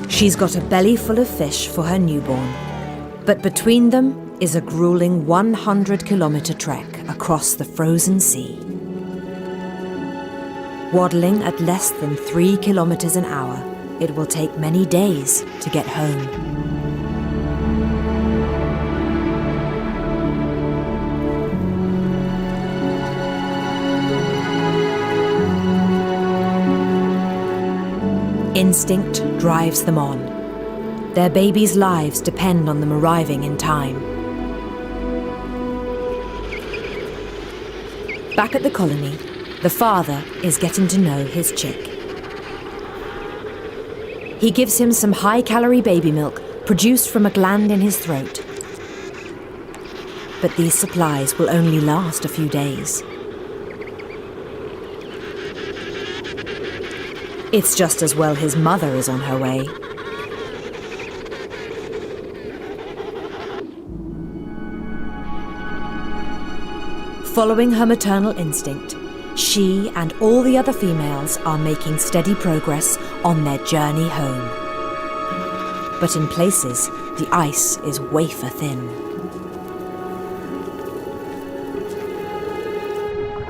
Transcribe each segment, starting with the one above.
She's got a belly full of fish for her newborn, but between them is a grueling 100-kilometre trek across the frozen sea. Waddling at less than 3 kilometres an hour, it will take many days to get home. Instinct drives them on. Their babies' lives depend on them arriving in time. Back at the colony, the father is getting to know his chick. He gives him some high-calorie baby milk produced from a gland in his throat. But these supplies will only last a few days. It's just as well his mother is on her way. Following her maternal instinct, she and all the other females are making steady progress on their journey home. But in places, the ice is wafer thin.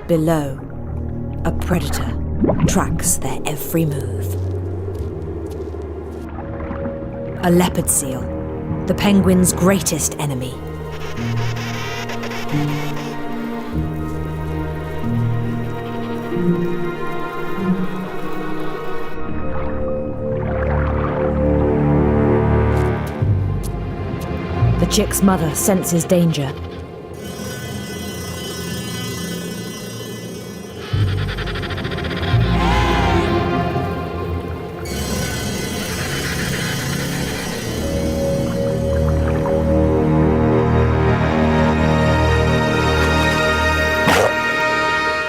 Below, a predator tracks their every move. A leopard seal, the penguin's greatest enemy. The chick's mother senses danger.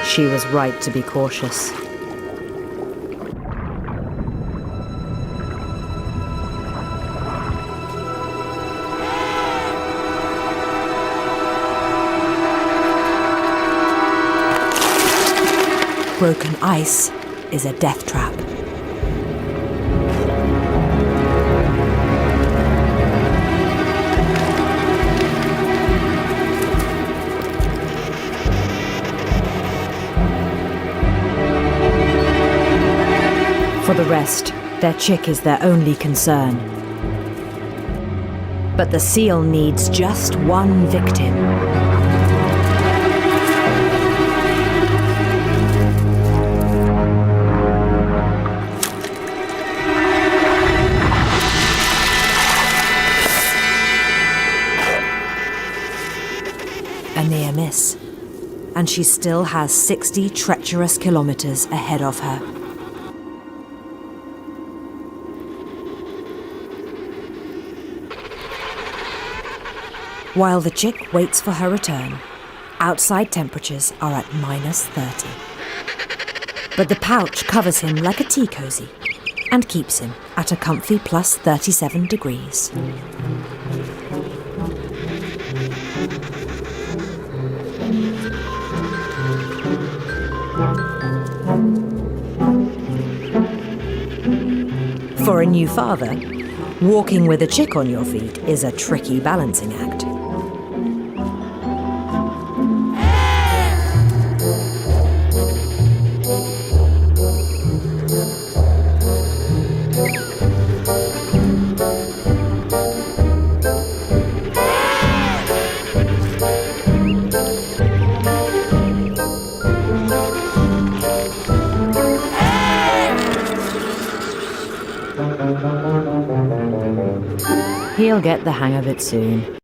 She was right to be cautious. Broken ice is a death trap. For the rest, their chick is their only concern. But the seal needs just one victim. A near miss, and she still has 60 treacherous kilometers ahead of her. While the chick waits for her return, outside temperatures are at -30. But the pouch covers him like a tea cozy and keeps him at a comfy +37 degrees. For a new father, walking with a chick on your feet is a tricky balancing act. He'll get the hang of it soon.